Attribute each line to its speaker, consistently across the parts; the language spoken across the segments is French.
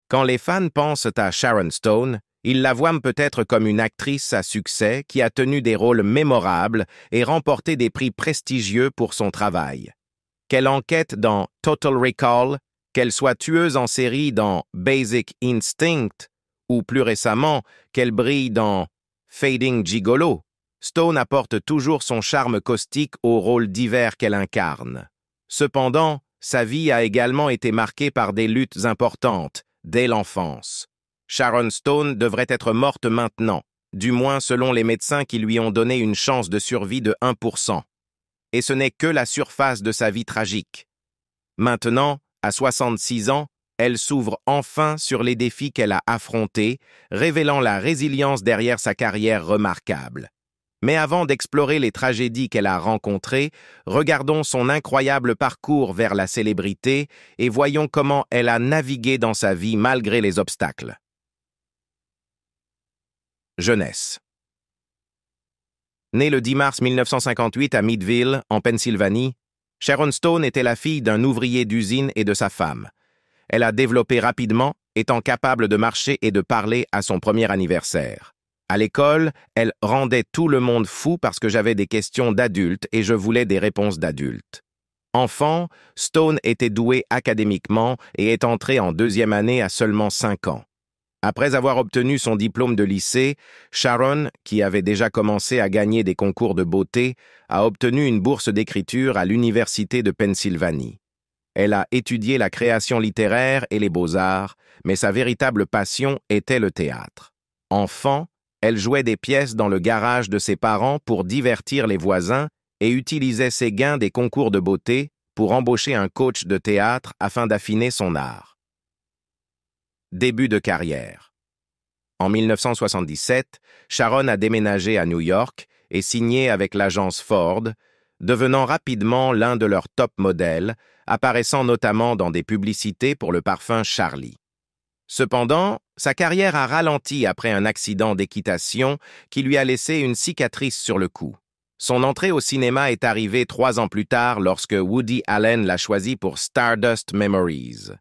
Speaker 1: Quand les fans pensent à Sharon Stone, ils la voient peut-être comme une actrice à succès qui a tenu des rôles mémorables et remporté des prix prestigieux pour son travail. Qu'elle enquête dans Total Recall, qu'elle soit tueuse en série dans Basic Instinct, ou plus récemment, qu'elle brille dans Fading Gigolo, Stone apporte toujours son charme caustique aux rôles divers qu'elle incarne. Cependant, sa vie a également été marquée par des luttes importantes, dès l'enfance. Sharon Stone devrait être morte maintenant, du moins selon les médecins qui lui ont donné une chance de survie de 1%. Et ce n'est que la surface de sa vie tragique. Maintenant, à 66 ans, elle s'ouvre enfin sur les défis qu'elle a affrontés, révélant la résilience derrière sa carrière remarquable. Mais avant d'explorer les tragédies qu'elle a rencontrées, regardons son incroyable parcours vers la célébrité et voyons comment elle a navigué dans sa vie malgré les obstacles. Jeunesse. Née le 10 mars 1958 à Meadville, en Pennsylvanie, Sharon Stone était la fille d'un ouvrier d'usine et de sa femme. Elle a développé rapidement, étant capable de marcher et de parler à son premier anniversaire. À l'école, elle rendait tout le monde fou parce que j'avais des questions d'adultes et je voulais des réponses d'adultes. Enfant, Stone était douée académiquement et est entrée en deuxième année à seulement 5 ans. Après avoir obtenu son diplôme de lycée, Sharon, qui avait déjà commencé à gagner des concours de beauté, a obtenu une bourse d'écriture à l'Université de Pennsylvanie. Elle a étudié la création littéraire et les beaux-arts, mais sa véritable passion était le théâtre. Enfant, elle jouait des pièces dans le garage de ses parents pour divertir les voisins et utilisait ses gains des concours de beauté pour embaucher un coach de théâtre afin d'affiner son art. Début de carrière. En 1977, Sharon a déménagé à New York et signé avec l'agence Ford, devenant rapidement l'un de leurs top modèles, apparaissant notamment dans des publicités pour le parfum Charlie. Cependant, sa carrière a ralenti après un accident d'équitation qui lui a laissé une cicatrice sur le cou. Son entrée au cinéma est arrivée 3 ans plus tard lorsque Woody Allen l'a choisi pour Stardust Memories.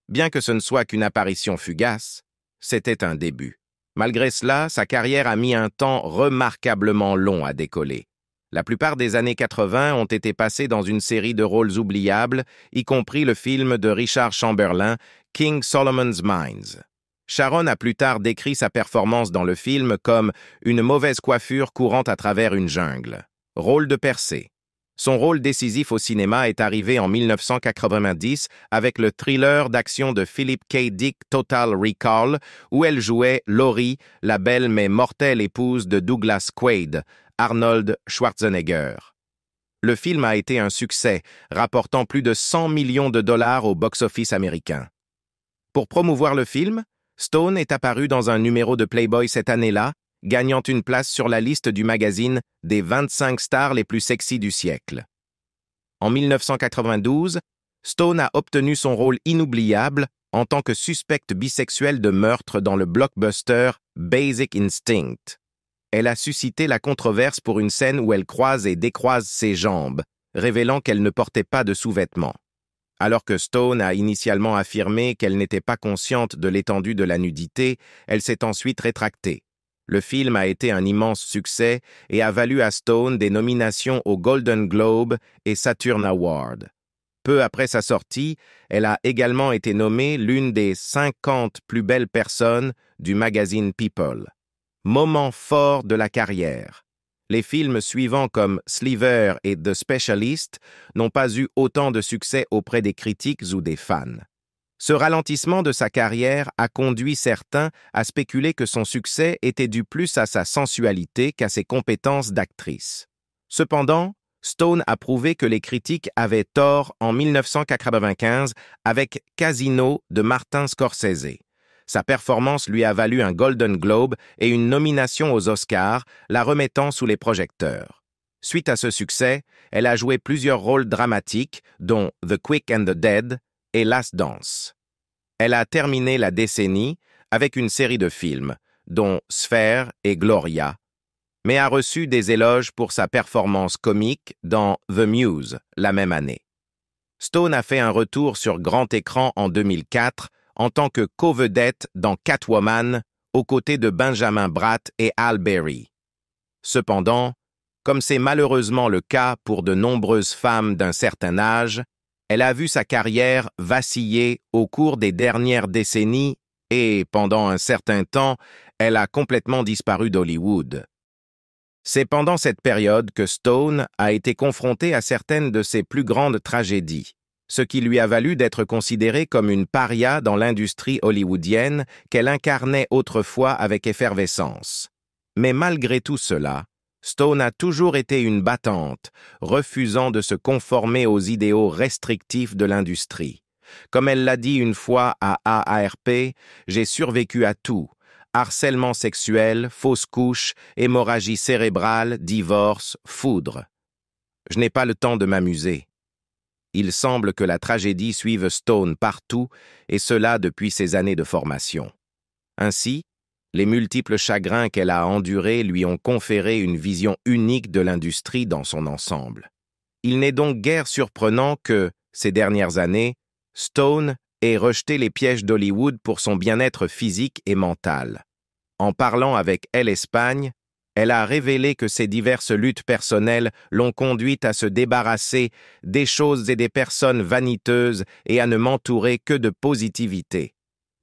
Speaker 1: Bien que ce ne soit qu'une apparition fugace, c'était un début. Malgré cela, sa carrière a mis un temps remarquablement long à décoller. La plupart des années 80 ont été passées dans une série de rôles oubliables, y compris le film de Richard Chamberlain, King Solomon's Mines. Sharon a plus tard décrit sa performance dans le film comme une mauvaise coiffure courant à travers une jungle. Rôle de percée. Son rôle décisif au cinéma est arrivé en 1990 avec le thriller d'action de Philip K. Dick Total Recall, où elle jouait Laurie, la belle mais mortelle épouse de Douglas Quaid, Arnold Schwarzenegger. Le film a été un succès, rapportant plus de 100 millions de dollars au box-office américain. Pour promouvoir le film, Stone est apparue dans un numéro de Playboy cette année-là, gagnant une place sur la liste du magazine des 25 stars les plus sexy du siècle. En 1992, Stone a obtenu son rôle inoubliable en tant que suspecte bisexuelle de meurtre dans le blockbuster Basic Instinct. Elle a suscité la controverse pour une scène où elle croise et décroise ses jambes, révélant qu'elle ne portait pas de sous-vêtements. Alors que Stone a initialement affirmé qu'elle n'était pas consciente de l'étendue de la nudité, elle s'est ensuite rétractée. Le film a été un immense succès et a valu à Stone des nominations aux Golden Globe et Saturn Award. Peu après sa sortie, elle a également été nommée l'une des 50 plus belles personnes du magazine People. Moment fort de la carrière. Les films suivants comme Sliver et The Specialist n'ont pas eu autant de succès auprès des critiques ou des fans. Ce ralentissement de sa carrière a conduit certains à spéculer que son succès était dû plus à sa sensualité qu'à ses compétences d'actrice. Cependant, Stone a prouvé que les critiques avaient tort en 1995 avec Casino de Martin Scorsese. Sa performance lui a valu un Golden Globe et une nomination aux Oscars, la remettant sous les projecteurs. Suite à ce succès, elle a joué plusieurs rôles dramatiques, dont The Quick and the Dead et Last Dance. Elle a terminé la décennie avec une série de films, dont Sphere et Gloria, mais a reçu des éloges pour sa performance comique dans The Muse la même année. Stone a fait un retour sur grand écran en 2004 en tant que co-vedette dans Catwoman, aux côtés de Benjamin Bratt et Halle Berry. Cependant, comme c'est malheureusement le cas pour de nombreuses femmes d'un certain âge, elle a vu sa carrière vaciller au cours des dernières décennies et, pendant un certain temps, elle a complètement disparu d'Hollywood. C'est pendant cette période que Stone a été confrontée à certaines de ses plus grandes tragédies, ce qui lui a valu d'être considérée comme une paria dans l'industrie hollywoodienne qu'elle incarnait autrefois avec effervescence. Mais malgré tout cela, Stone a toujours été une battante, refusant de se conformer aux idéaux restrictifs de l'industrie. Comme elle l'a dit une fois à AARP, « J'ai survécu à tout. Harcèlement sexuel, fausse couche, hémorragie cérébrale, divorce, foudre. Je n'ai pas le temps de m'amuser. » Il semble que la tragédie suive Stone partout, et cela depuis ses années de formation. Ainsi, les multiples chagrins qu'elle a endurés lui ont conféré une vision unique de l'industrie dans son ensemble. Il n'est donc guère surprenant que, ces dernières années, Stone ait rejeté les pièges d'Hollywood pour son bien-être physique et mental. En parlant avec Elle Espagne, elle a révélé que ses diverses luttes personnelles l'ont conduite à se débarrasser des choses et des personnes vaniteuses et à ne m'entourer que de positivité.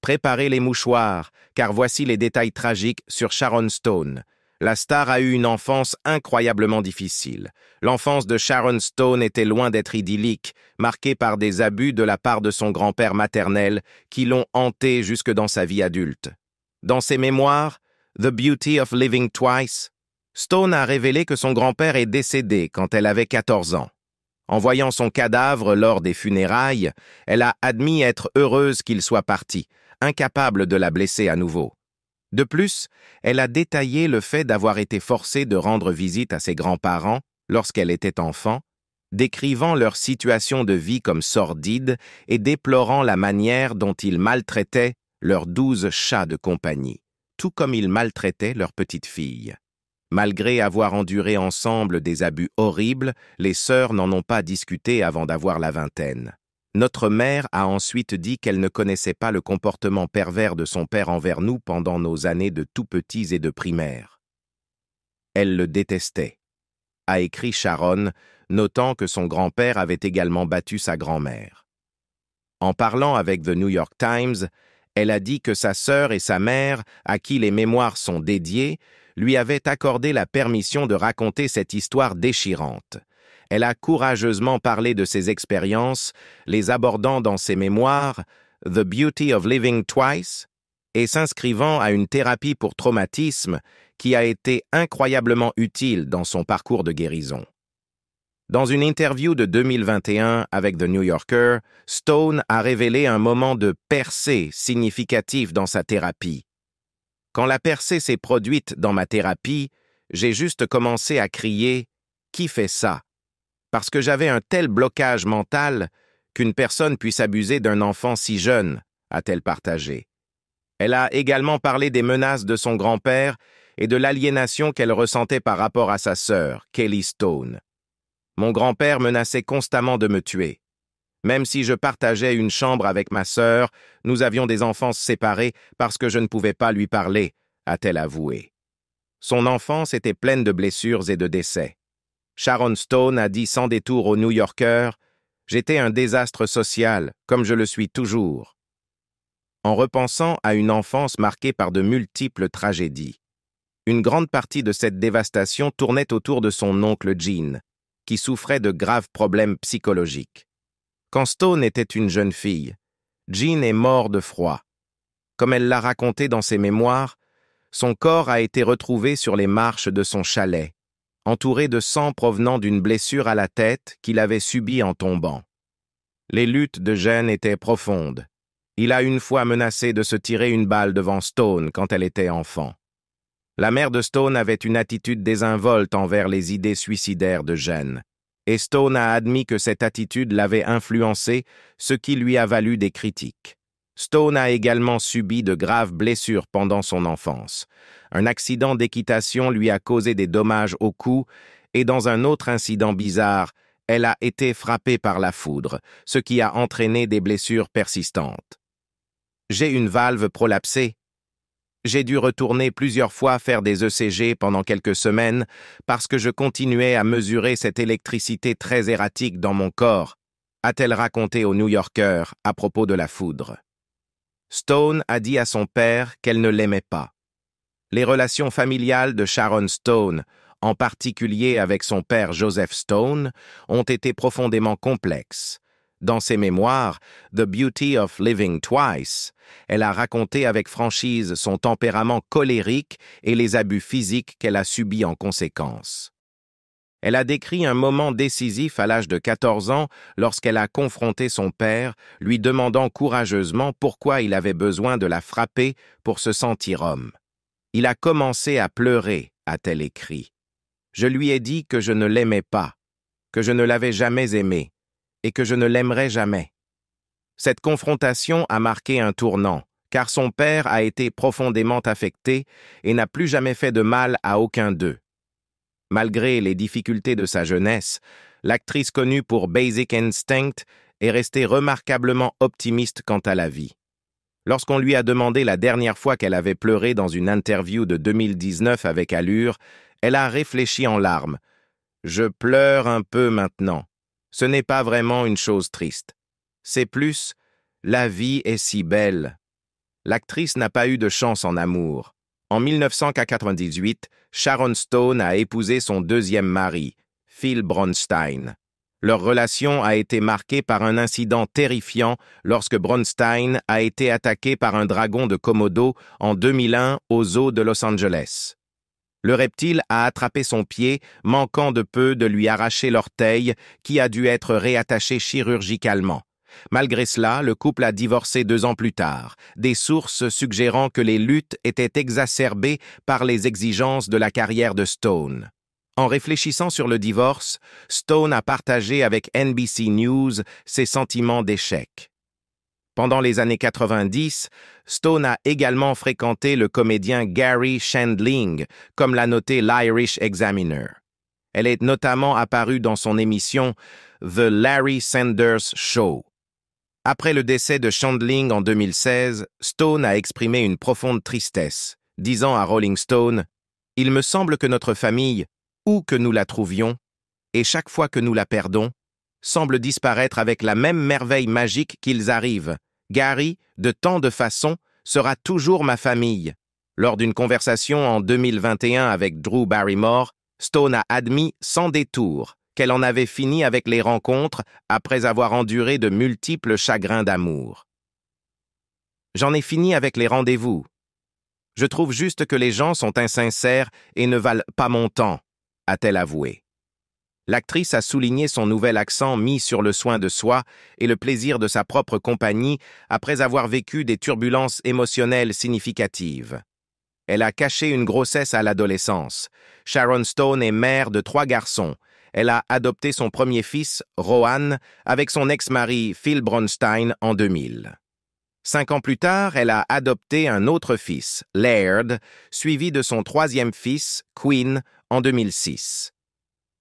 Speaker 1: Préparez les mouchoirs, car voici les détails tragiques sur Sharon Stone. La star a eu une enfance incroyablement difficile. L'enfance de Sharon Stone était loin d'être idyllique, marquée par des abus de la part de son grand-père maternel qui l'ont hantée jusque dans sa vie adulte. Dans ses mémoires, The Beauty of Living Twice, Stone a révélé que son grand-père est décédé quand elle avait 14 ans. En voyant son cadavre lors des funérailles, elle a admis être heureuse qu'il soit parti, incapable de la blesser à nouveau. De plus, elle a détaillé le fait d'avoir été forcée de rendre visite à ses grands-parents lorsqu'elle était enfant, décrivant leur situation de vie comme sordide et déplorant la manière dont ils maltraitaient leurs 12 chats de compagnie, tout comme ils maltraitaient leur petite fille. Malgré avoir enduré ensemble des abus horribles, les sœurs n'en ont pas discuté avant d'avoir la vingtaine. Notre mère a ensuite dit qu'elle ne connaissait pas le comportement pervers de son père envers nous pendant nos années de tout petits et de primaire. Elle le détestait, a écrit Sharon, notant que son grand-père avait également battu sa grand-mère. En parlant avec The New York Times, elle a dit que sa sœur et sa mère, à qui les mémoires sont dédiées, lui avaient accordé la permission de raconter cette histoire déchirante. Elle a courageusement parlé de ses expériences, les abordant dans ses mémoires, The Beauty of Living Twice, et s'inscrivant à une thérapie pour traumatisme qui a été incroyablement utile dans son parcours de guérison. Dans une interview de 2021 avec The New Yorker, Stone a révélé un moment de percée significatif dans sa thérapie. Quand la percée s'est produite dans ma thérapie, j'ai juste commencé à crier « Qui fait ça ?» parce que j'avais un tel blocage mental qu'une personne puisse abuser d'un enfant si jeune, a-t-elle partagé. Elle a également parlé des menaces de son grand-père et de l'aliénation qu'elle ressentait par rapport à sa sœur, Kelly Stone. Mon grand-père menaçait constamment de me tuer. Même si je partageais une chambre avec ma sœur, nous avions des enfances séparées parce que je ne pouvais pas lui parler, a-t-elle avoué. Son enfance était pleine de blessures et de décès. Sharon Stone a dit sans détour au New Yorker « J'étais un désastre social, comme je le suis toujours. » En repensant à une enfance marquée par de multiples tragédies. Une grande partie de cette dévastation tournait autour de son oncle Gene, qui souffrait de graves problèmes psychologiques. Quand Stone était une jeune fille, Gene est mort de froid. Comme elle l'a raconté dans ses mémoires, son corps a été retrouvé sur les marches de son chalet, entouré de sang provenant d'une blessure à la tête qu'il avait subie en tombant. Les luttes de Gene étaient profondes. Il a une fois menacé de se tirer une balle devant Stone quand elle était enfant. La mère de Stone avait une attitude désinvolte envers les idées suicidaires de Gene, et Stone a admis que cette attitude l'avait influencé, ce qui lui a valu des critiques. Stone a également subi de graves blessures pendant son enfance. Un accident d'équitation lui a causé des dommages au cou et dans un autre incident bizarre, elle a été frappée par la foudre, ce qui a entraîné des blessures persistantes. J'ai une valve prolapsée. J'ai dû retourner plusieurs fois faire des ECG pendant quelques semaines parce que je continuais à mesurer cette électricité très erratique dans mon corps, a-t-elle raconté au New Yorker à propos de la foudre. Stone a dit à son père qu'elle ne l'aimait pas. Les relations familiales de Sharon Stone, en particulier avec son père Joseph Stone, ont été profondément complexes. Dans ses mémoires, The Beauty of Living Twice, elle a raconté avec franchise son tempérament colérique et les abus physiques qu'elle a subis en conséquence. Elle a décrit un moment décisif à l'âge de 14 ans lorsqu'elle a confronté son père, lui demandant courageusement pourquoi il avait besoin de la frapper pour se sentir homme. Il a commencé à pleurer, a-t-elle écrit. Je lui ai dit que je ne l'aimais pas, que je ne l'avais jamais aimé, et que je ne l'aimerais jamais. Cette confrontation a marqué un tournant, car son père a été profondément affecté et n'a plus jamais fait de mal à aucun d'eux. Malgré les difficultés de sa jeunesse, l'actrice connue pour Basic Instinct est restée remarquablement optimiste quant à la vie. Lorsqu'on lui a demandé la dernière fois qu'elle avait pleuré dans une interview de 2019 avec Allure, elle a réfléchi en larmes. « Je pleure un peu maintenant. Ce n'est pas vraiment une chose triste. C'est plus « la vie est si belle ». L'actrice n'a pas eu de chance en amour. En 1998, Sharon Stone a épousé son deuxième mari, Phil Bronstein. Leur relation a été marquée par un incident terrifiant lorsque Bronstein a été attaqué par un dragon de Komodo en 2001 aux eaux de Los Angeles. Le reptile a attrapé son pied, manquant de peu de lui arracher l'orteil, qui a dû être réattaché chirurgicalement. Malgré cela, le couple a divorcé 2 ans plus tard, des sources suggérant que les luttes étaient exacerbées par les exigences de la carrière de Stone. En réfléchissant sur le divorce, Stone a partagé avec NBC News ses sentiments d'échec. Pendant les années 90, Stone a également fréquenté le comédien Gary Shandling, comme l'a noté l'Irish Examiner. Elle est notamment apparue dans son émission The Larry Sanders Show. Après le décès de Shandling en 2016, Stone a exprimé une profonde tristesse, disant à Rolling Stone « Il me semble que notre famille, où que nous la trouvions, et chaque fois que nous la perdons, semble disparaître avec la même merveille magique qu'ils arrivent. Gary, de tant de façons, sera toujours ma famille. » Lors d'une conversation en 2021 avec Drew Barrymore, Stone a admis sans détour qu'elle en avait fini avec les rencontres après avoir enduré de multiples chagrins d'amour. « J'en ai fini avec les rendez-vous. Je trouve juste que les gens sont insincères et ne valent pas mon temps, » a-t-elle avoué. L'actrice a souligné son nouvel accent mis sur le soin de soi et le plaisir de sa propre compagnie après avoir vécu des turbulences émotionnelles significatives. Elle a caché une grossesse à l'adolescence. Sharon Stone est mère de 3 garçons. Elle a adopté son premier fils, Rohan, avec son ex-mari Phil Bronstein en 2000. 5 ans plus tard, elle a adopté un autre fils, Laird, suivi de son 3e fils, Quinn, en 2006.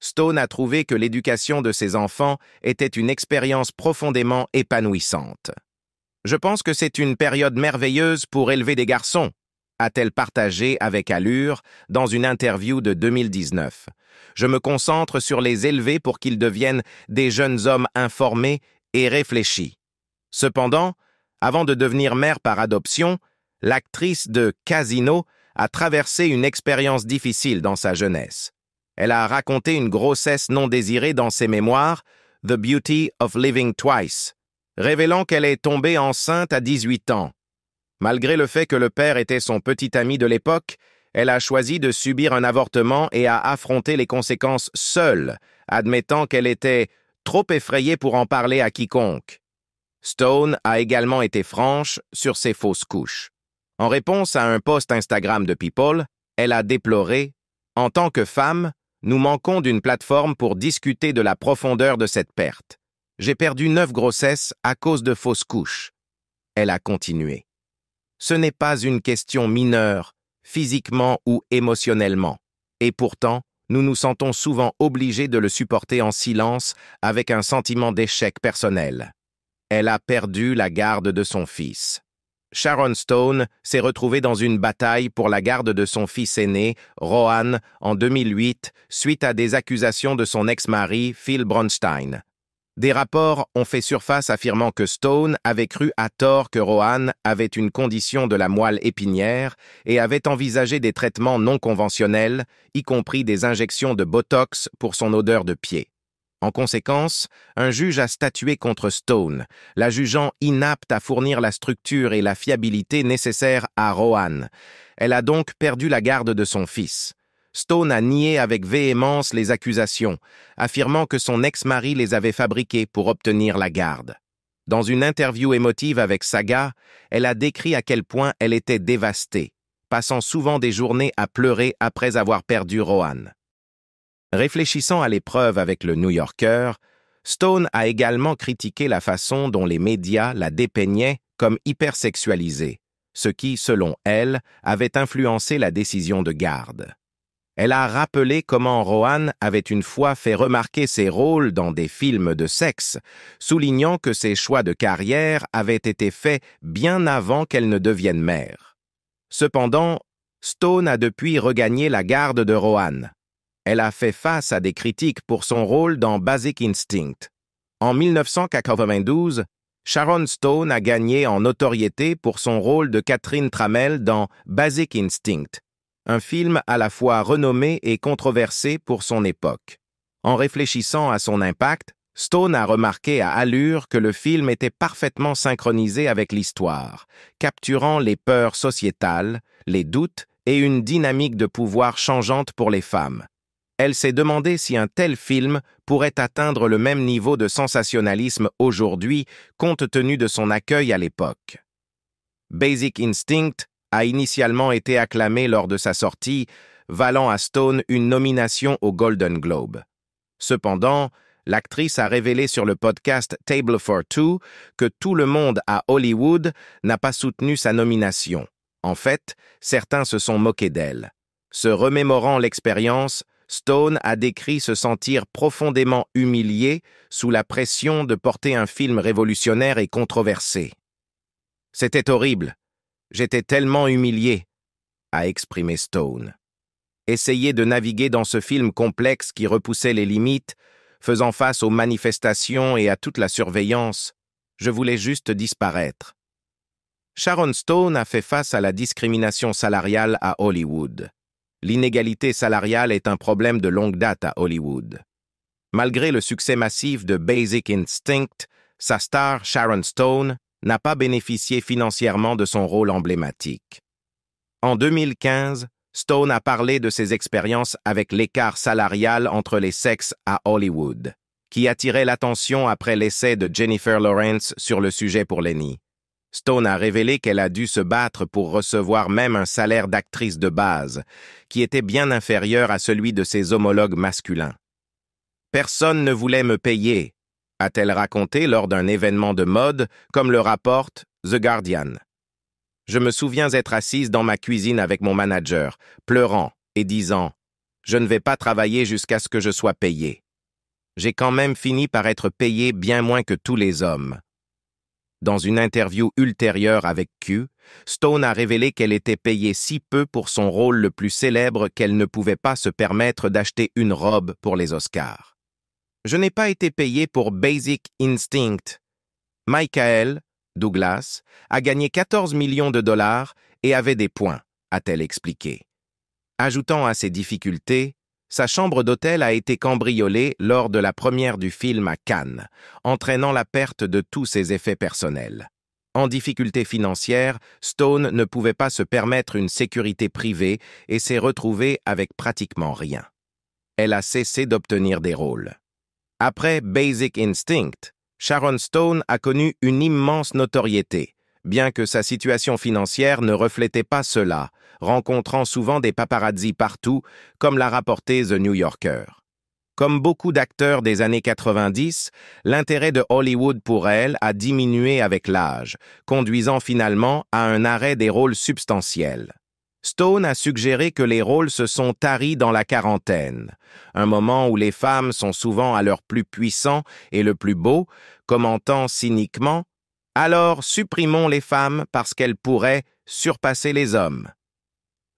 Speaker 1: Stone a trouvé que l'éducation de ses enfants était une expérience profondément épanouissante. « Je pense que c'est une période merveilleuse pour élever des garçons », a-t-elle partagé avec Allure dans une interview de 2019. « Je me concentre sur les élever pour qu'ils deviennent des jeunes hommes informés et réfléchis. » Cependant, avant de devenir mère par adoption, l'actrice de Casino a traversé une expérience difficile dans sa jeunesse. Elle a raconté une grossesse non désirée dans ses mémoires, The Beauty of Living Twice, révélant qu'elle est tombée enceinte à 18 ans. Malgré le fait que le père était son petit ami de l'époque, elle a choisi de subir un avortement et a affronté les conséquences seule, admettant qu'elle était trop effrayée pour en parler à quiconque. Stone a également été franche sur ses fausses couches. En réponse à un post Instagram de People, elle a déploré « En tant que femme, nous manquons d'une plateforme pour discuter de la profondeur de cette perte. J'ai perdu 9 grossesses à cause de fausses couches. » Elle a continué. Ce n'est pas une question mineure, physiquement ou émotionnellement. Et pourtant, nous nous sentons souvent obligés de le supporter en silence avec un sentiment d'échec personnel. Elle a perdu la garde de son fils. Sharon Stone s'est retrouvée dans une bataille pour la garde de son fils aîné, Rohan, en 2008, suite à des accusations de son ex-mari, Phil Bronstein. Des rapports ont fait surface affirmant que Stone avait cru à tort que Rohan avait une condition de la moelle épinière et avait envisagé des traitements non conventionnels, y compris des injections de Botox pour son odeur de pied. En conséquence, un juge a statué contre Stone, la jugeant inapte à fournir la structure et la fiabilité nécessaires à Rohan. Elle a donc perdu la garde de son fils. Stone a nié avec véhémence les accusations, affirmant que son ex-mari les avait fabriquées pour obtenir la garde. Dans une interview émotive avec Saga, elle a décrit à quel point elle était dévastée, passant souvent des journées à pleurer après avoir perdu Rohan. Réfléchissant à l'épreuve avec le New Yorker, Stone a également critiqué la façon dont les médias la dépeignaient comme hypersexualisée, ce qui, selon elle, avait influencé la décision de garde. Elle a rappelé comment Rohan avait une fois fait remarquer ses rôles dans des films de sexe, soulignant que ses choix de carrière avaient été faits bien avant qu'elle ne devienne mère. Cependant, Stone a depuis regagné la garde de Rohan. Elle a fait face à des critiques pour son rôle dans Basic Instinct. En 1992, Sharon Stone a gagné en notoriété pour son rôle de Catherine Tramell dans Basic Instinct, un film à la fois renommé et controversé pour son époque. En réfléchissant à son impact, Stone a remarqué à allure que le film était parfaitement synchronisé avec l'histoire, capturant les peurs sociétales, les doutes et une dynamique de pouvoir changeante pour les femmes. Elle s'est demandé si un tel film pourrait atteindre le même niveau de sensationnalisme aujourd'hui, compte tenu de son accueil à l'époque. Basic Instinct a initialement été acclamé lors de sa sortie, valant à Stone une nomination au Golden Globe. Cependant, l'actrice a révélé sur le podcast Table for Two que tout le monde à Hollywood n'a pas soutenu sa nomination. En fait, certains se sont moqués d'elle. Se remémorant l'expérience, Stone a décrit se sentir profondément humilié sous la pression de porter un film révolutionnaire et controversé. « C'était horrible. J'étais tellement humilié », a exprimé Stone. Essayer de naviguer dans ce film complexe qui repoussait les limites, faisant face aux manifestations et à toute la surveillance, je voulais juste disparaître. Sharon Stone a fait face à la discrimination salariale à Hollywood. L'inégalité salariale est un problème de longue date à Hollywood. Malgré le succès massif de Basic Instinct, sa star Sharon Stone n'a pas bénéficié financièrement de son rôle emblématique. En 2015, Stone a parlé de ses expériences avec l'écart salarial entre les sexes à Hollywood, qui attirait l'attention après l'essai de Jennifer Lawrence sur le sujet pour Lenny. Stone a révélé qu'elle a dû se battre pour recevoir même un salaire d'actrice de base, qui était bien inférieur à celui de ses homologues masculins. « Personne ne voulait me payer », a-t-elle raconté lors d'un événement de mode, comme le rapporte The Guardian. « Je me souviens être assise dans ma cuisine avec mon manager, pleurant et disant « Je ne vais pas travailler jusqu'à ce que je sois payée. » J'ai quand même fini par être payée bien moins que tous les hommes. Dans une interview ultérieure avec Q, Stone a révélé qu'elle était payée si peu pour son rôle le plus célèbre qu'elle ne pouvait pas se permettre d'acheter une robe pour les Oscars. « Je n'ai pas été payée pour Basic Instinct. Michael Douglas a gagné 14 millions de dollars et avait des points, a-t-elle expliqué. Ajoutant à ces difficultés, sa chambre d'hôtel a été cambriolée lors de la première du film à Cannes, entraînant la perte de tous ses effets personnels. En difficulté financière, Stone ne pouvait pas se permettre une sécurité privée et s'est retrouvée avec pratiquement rien. Elle a cessé d'obtenir des rôles. Après Basic Instinct, Sharon Stone a connu une immense notoriété, bien que sa situation financière ne reflétait pas cela, rencontrant souvent des paparazzis partout, comme l'a rapporté The New Yorker. Comme beaucoup d'acteurs des années 90, l'intérêt de Hollywood pour elle a diminué avec l'âge, conduisant finalement à un arrêt des rôles substantiels. Stone a suggéré que les rôles se sont taris dans la quarantaine, un moment où les femmes sont souvent à leur plus puissant et le plus beau, commentant cyniquement « Alors supprimons les femmes parce qu'elles pourraient surpasser les hommes.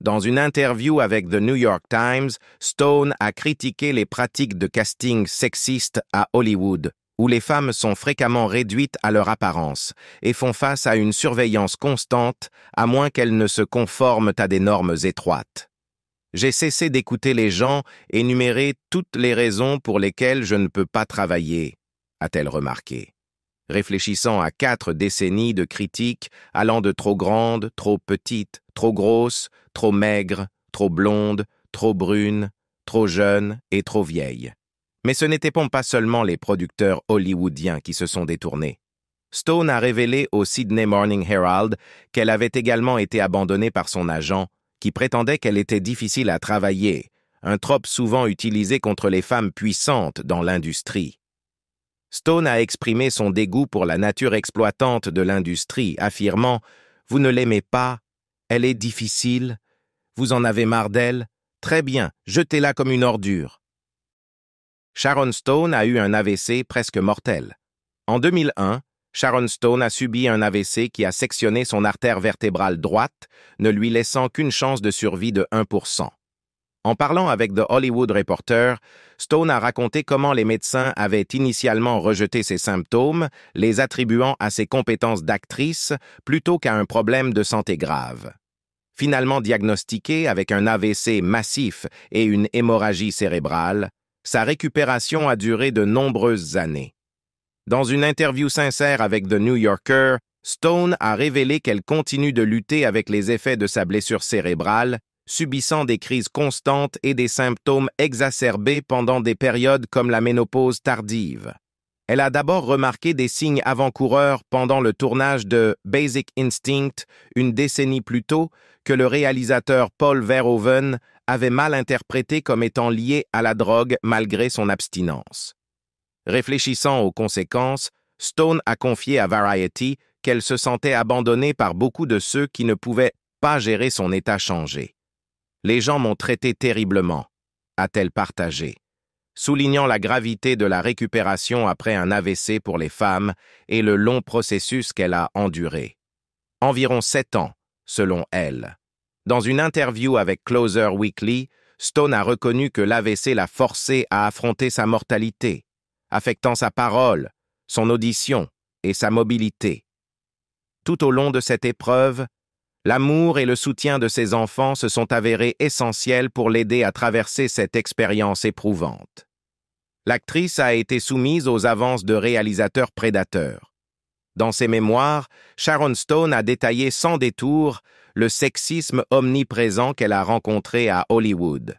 Speaker 1: Dans une interview avec The New York Times, Stone a critiqué les pratiques de casting sexiste à Hollywood, où les femmes sont fréquemment réduites à leur apparence et font face à une surveillance constante, à moins qu'elles ne se conforment à des normes étroites. J'ai cessé d'écouter les gens énumérer toutes les raisons pour lesquelles je ne peux pas travailler, a-t-elle remarqué. Réfléchissant à 4 décennies de critiques allant de trop grande, trop petite, trop grosse, trop maigre, trop blonde, trop brune, trop jeune et trop vieille. Mais ce n'étaient pas seulement les producteurs hollywoodiens qui se sont détournés. Stone a révélé au Sydney Morning Herald qu'elle avait également été abandonnée par son agent, qui prétendait qu'elle était difficile à travailler, un trope souvent utilisé contre les femmes puissantes dans l'industrie. Stone a exprimé son dégoût pour la nature exploitante de l'industrie, affirmant « Vous ne l'aimez pas, elle est difficile, vous en avez marre d'elle, très bien, jetez-la comme une ordure. » Sharon Stone a eu un AVC presque mortel. En 2001, Sharon Stone a subi un AVC qui a sectionné son artère vertébrale droite, ne lui laissant qu'une chance de survie de 1%. En parlant avec The Hollywood Reporter, Stone a raconté comment les médecins avaient initialement rejeté ses symptômes, les attribuant à ses compétences d'actrice plutôt qu'à un problème de santé grave. Finalement diagnostiquée avec un AVC massif et une hémorragie cérébrale, sa récupération a duré de nombreuses années. Dans une interview sincère avec The New Yorker, Stone a révélé qu'elle continue de lutter avec les effets de sa blessure cérébrale, subissant des crises constantes et des symptômes exacerbés pendant des périodes comme la ménopause tardive. Elle a d'abord remarqué des signes avant-coureurs pendant le tournage de Basic Instinct, une décennie plus tôt, que le réalisateur Paul Verhoeven avait mal interprété comme étant liés à la drogue malgré son abstinence. Réfléchissant aux conséquences, Stone a confié à Variety qu'elle se sentait abandonnée par beaucoup de ceux qui ne pouvaient pas gérer son état changé. « Les gens m'ont traité terriblement », a-t-elle partagé, soulignant la gravité de la récupération après un AVC pour les femmes et le long processus qu'elle a enduré. Environ 7 ans, selon elle. Dans une interview avec Closer Weekly, Stone a reconnu que l'AVC l'a forcé à affronter sa mortalité, affectant sa parole, son audition et sa mobilité. Tout au long de cette épreuve, l'amour et le soutien de ses enfants se sont avérés essentiels pour l'aider à traverser cette expérience éprouvante. L'actrice a été soumise aux avances de réalisateurs prédateurs. Dans ses mémoires, Sharon Stone a détaillé sans détour le sexisme omniprésent qu'elle a rencontré à Hollywood.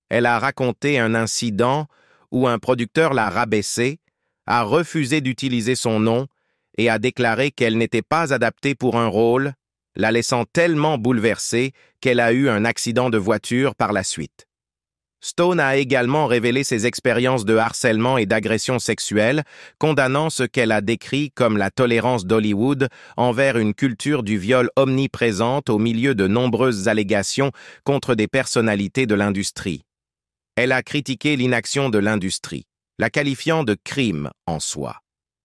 Speaker 1: Elle a raconté un incident où un producteur l'a rabaissée, a refusé d'utiliser son nom et a déclaré qu'elle n'était pas adaptée pour un rôle, la laissant tellement bouleversée qu'elle a eu un accident de voiture par la suite. Stone a également révélé ses expériences de harcèlement et d'agression sexuelle, condamnant ce qu'elle a décrit comme la tolérance d'Hollywood envers une culture du viol omniprésente au milieu de nombreuses allégations contre des personnalités de l'industrie. Elle a critiqué l'inaction de l'industrie, la qualifiant de crime en soi.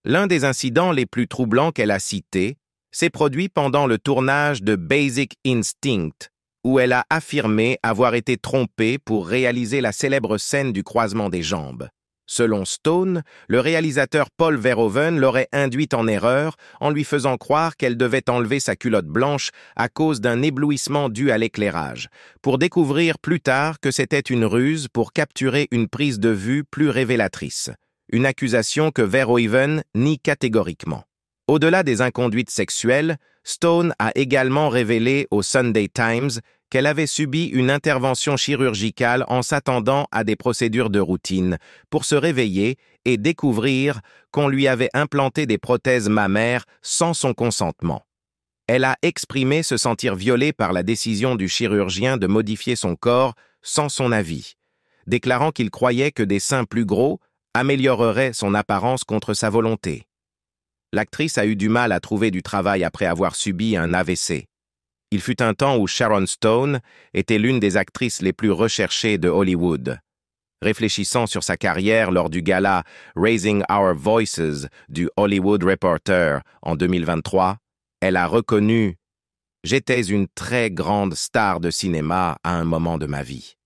Speaker 1: L'un des incidents les plus troublants qu'elle a cités s'est produit pendant le tournage de Basic Instinct, où elle a affirmé avoir été trompée pour réaliser la célèbre scène du croisement des jambes. Selon Stone, le réalisateur Paul Verhoeven l'aurait induite en erreur en lui faisant croire qu'elle devait enlever sa culotte blanche à cause d'un éblouissement dû à l'éclairage, pour découvrir plus tard que c'était une ruse pour capturer une prise de vue plus révélatrice, une accusation que Verhoeven nie catégoriquement. Au-delà des inconduites sexuelles, Stone a également révélé au Sunday Times qu'elle avait subi une intervention chirurgicale en s'attendant à des procédures de routine pour se réveiller et découvrir qu'on lui avait implanté des prothèses mammaires sans son consentement. Elle a exprimé se sentir violée par la décision du chirurgien de modifier son corps sans son avis, déclarant qu'il croyait que des seins plus gros amélioreraient son apparence contre sa volonté. L'actrice a eu du mal à trouver du travail après avoir subi un AVC. Il fut un temps où Sharon Stone était l'une des actrices les plus recherchées de Hollywood. Réfléchissant sur sa carrière lors du gala Raising Our Voices du Hollywood Reporter en 2023, elle a reconnu « J'étais une très grande star de cinéma à un moment de ma vie ».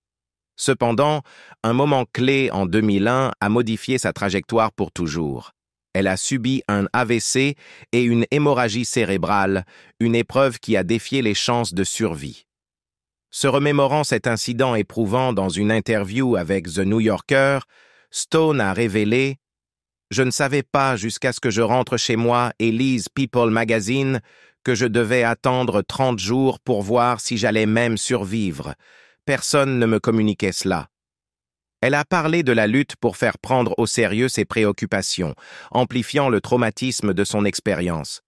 Speaker 1: Cependant, un moment clé en 2001 a modifié sa trajectoire pour toujours. Elle a subi un AVC et une hémorragie cérébrale, une épreuve qui a défié les chances de survie. Se remémorant cet incident éprouvant dans une interview avec The New Yorker, Stone a révélé « Je ne savais pas jusqu'à ce que je rentre chez moi et lise People Magazine que je devais attendre 30 jours pour voir si j'allais même survivre. Personne ne me communiquait cela. » Elle a parlé de la lutte pour faire prendre au sérieux ses préoccupations, amplifiant le traumatisme de son expérience.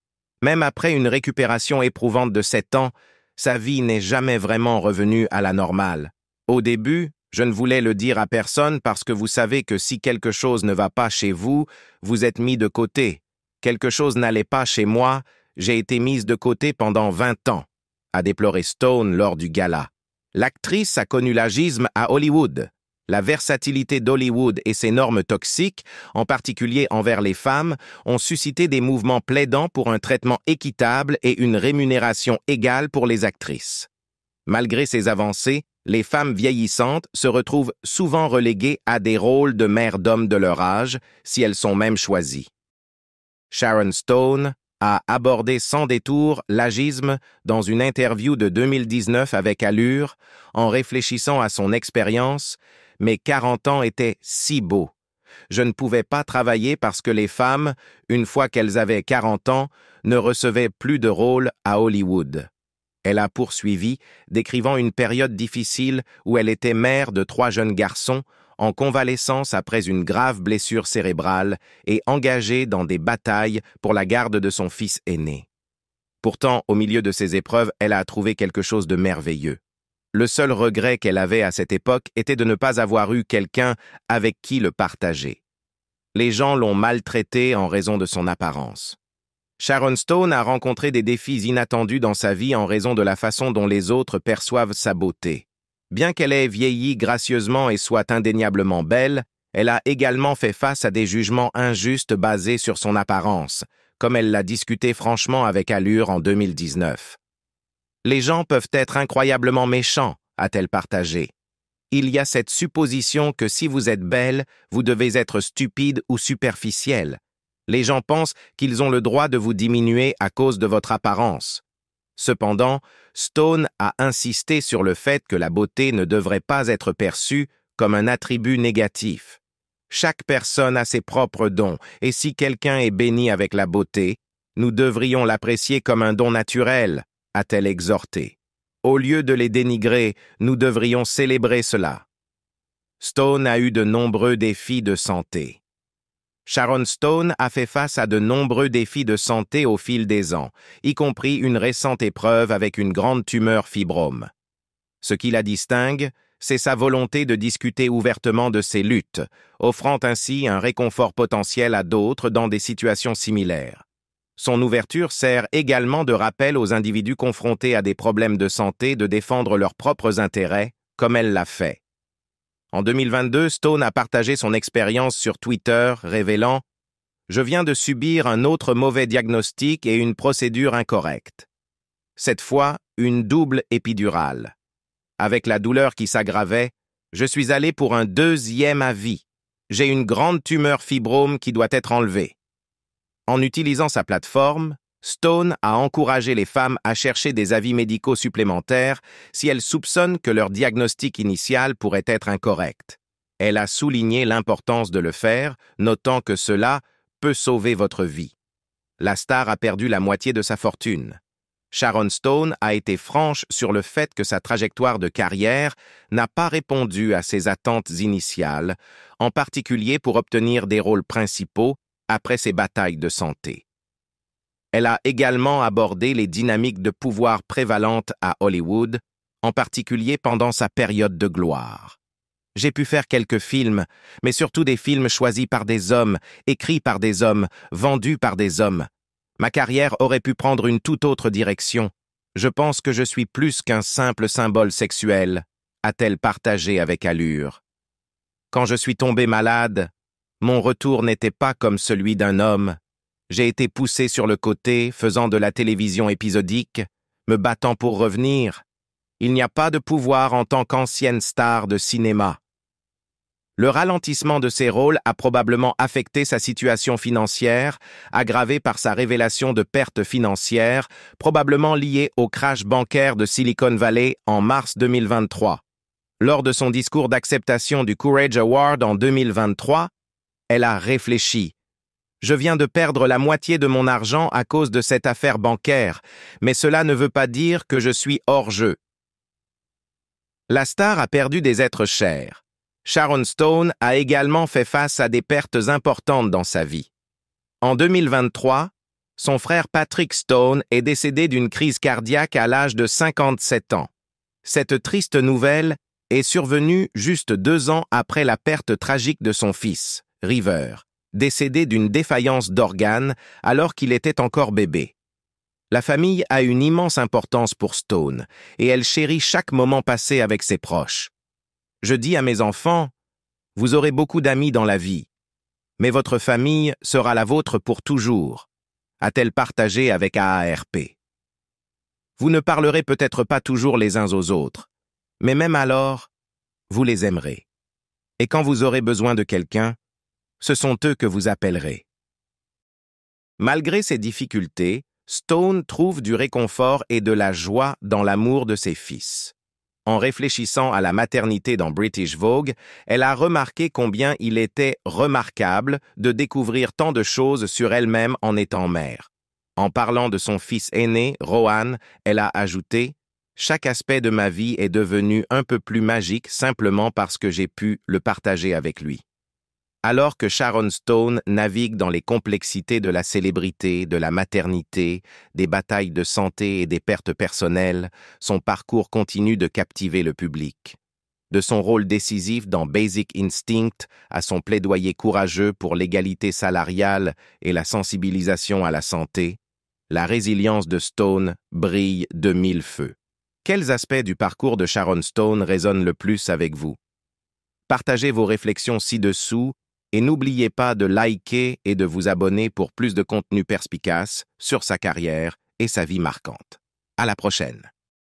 Speaker 1: Même après une récupération éprouvante de 7 ans, sa vie n'est jamais vraiment revenue à la normale. Au début, je ne voulais le dire à personne parce que vous savez que si quelque chose ne va pas chez vous, vous êtes mis de côté. Quelque chose n'allait pas chez moi, j'ai été mise de côté pendant 20 ans, a déploré Stone lors du gala. L'actrice a connu l'agisme à Hollywood. La versatilité d'Hollywood et ses normes toxiques, en particulier envers les femmes, ont suscité des mouvements plaidant pour un traitement équitable et une rémunération égale pour les actrices. Malgré ces avancées, les femmes vieillissantes se retrouvent souvent reléguées à des rôles de mères d'hommes de leur âge, si elles sont même choisies. Sharon Stone a abordé sans détour l'agisme dans une interview de 2019 avec Allure, en réfléchissant à son expérience. Mes 40 ans étaient si beaux. Je ne pouvais pas travailler parce que les femmes, une fois qu'elles avaient 40 ans, ne recevaient plus de rôle à Hollywood. Elle a poursuivi, décrivant une période difficile où elle était mère de 3 jeunes garçons, en convalescence après une grave blessure cérébrale et engagée dans des batailles pour la garde de son fils aîné. Pourtant, au milieu de ces épreuves, elle a trouvé quelque chose de merveilleux. Le seul regret qu'elle avait à cette époque était de ne pas avoir eu quelqu'un avec qui le partager. Les gens l'ont maltraitée en raison de son apparence. Sharon Stone a rencontré des défis inattendus dans sa vie en raison de la façon dont les autres perçoivent sa beauté. Bien qu'elle ait vieilli gracieusement et soit indéniablement belle, elle a également fait face à des jugements injustes basés sur son apparence, comme elle l'a discuté franchement avec Allure en 2019. Les gens peuvent être incroyablement méchants, a-t-elle partagé. Il y a cette supposition que si vous êtes belle, vous devez être stupide ou superficielle. Les gens pensent qu'ils ont le droit de vous diminuer à cause de votre apparence. Cependant, Stone a insisté sur le fait que la beauté ne devrait pas être perçue comme un attribut négatif. Chaque personne a ses propres dons, et si quelqu'un est béni avec la beauté, nous devrions l'apprécier comme un don naturel, a-t-elle exhorté. Au lieu de les dénigrer, nous devrions célébrer cela. Stone a eu de nombreux défis de santé. Sharon Stone a fait face à de nombreux défis de santé au fil des ans, y compris une récente épreuve avec une grande tumeur fibrome. Ce qui la distingue, c'est sa volonté de discuter ouvertement de ses luttes, offrant ainsi un réconfort potentiel à d'autres dans des situations similaires. Son ouverture sert également de rappel aux individus confrontés à des problèmes de santé de défendre leurs propres intérêts, comme elle l'a fait. En 2022, Stone a partagé son expérience sur Twitter, révélant « Je viens de subir un autre mauvais diagnostic et une procédure incorrecte. Cette fois, une double épidurale. Avec la douleur qui s'aggravait, je suis allé pour un 2e avis. J'ai une grande tumeur fibrome qui doit être enlevée. » En utilisant sa plateforme, Stone a encouragé les femmes à chercher des avis médicaux supplémentaires si elles soupçonnent que leur diagnostic initial pourrait être incorrect. Elle a souligné l'importance de le faire, notant que cela peut sauver votre vie. La star a perdu la moitié de sa fortune. Sharon Stone a été franche sur le fait que sa trajectoire de carrière n'a pas répondu à ses attentes initiales, en particulier pour obtenir des rôles principaux après ses batailles de santé. Elle a également abordé les dynamiques de pouvoir prévalentes à Hollywood, en particulier pendant sa période de gloire. J'ai pu faire quelques films, mais surtout des films choisis par des hommes, écrits par des hommes, vendus par des hommes. Ma carrière aurait pu prendre une toute autre direction. Je pense que je suis plus qu'un simple symbole sexuel, a-t-elle partagé avec Allure. Quand je suis tombé malade, mon retour n'était pas comme celui d'un homme. J'ai été poussé sur le côté, faisant de la télévision épisodique, me battant pour revenir. Il n'y a pas de pouvoir en tant qu'ancienne star de cinéma. Le ralentissement de ses rôles a probablement affecté sa situation financière, aggravée par sa révélation de pertes financières, probablement liées au crash bancaire de Silicon Valley en mars 2023. Lors de son discours d'acceptation du Courage Award en 2023, elle a réfléchi. « Je viens de perdre la moitié de mon argent à cause de cette affaire bancaire, mais cela ne veut pas dire que je suis hors jeu. » La star a perdu des êtres chers. Sharon Stone a également fait face à des pertes importantes dans sa vie. En 2023, son frère Patrick Stone est décédé d'une crise cardiaque à l'âge de 57 ans. Cette triste nouvelle est survenue juste 2 ans après la perte tragique de son fils, River, décédé d'une défaillance d'organes alors qu'il était encore bébé. La famille a une immense importance pour Stone et elle chérit chaque moment passé avec ses proches. Je dis à mes enfants, vous aurez beaucoup d'amis dans la vie, mais votre famille sera la vôtre pour toujours, a-t-elle partagé avec AARP. Vous ne parlerez peut-être pas toujours les uns aux autres, mais même alors, vous les aimerez. Et quand vous aurez besoin de quelqu'un, ce sont eux que vous appellerez. Malgré ces difficultés, Stone trouve du réconfort et de la joie dans l'amour de ses fils. En réfléchissant à la maternité dans British Vogue, elle a remarqué combien il était remarquable de découvrir tant de choses sur elle-même en étant mère. En parlant de son fils aîné, Rohan, elle a ajouté « Chaque aspect de ma vie est devenu un peu plus magique simplement parce que j'ai pu le partager avec lui. » Alors que Sharon Stone navigue dans les complexités de la célébrité, de la maternité, des batailles de santé et des pertes personnelles, son parcours continue de captiver le public. De son rôle décisif dans Basic Instinct à son plaidoyer courageux pour l'égalité salariale et la sensibilisation à la santé, la résilience de Stone brille de 1000 feux. Quels aspects du parcours de Sharon Stone résonnent le plus avec vous? Partagez vos réflexions ci-dessous et n'oubliez pas de liker et de vous abonner pour plus de contenu perspicace sur sa carrière et sa vie marquante. À la prochaine!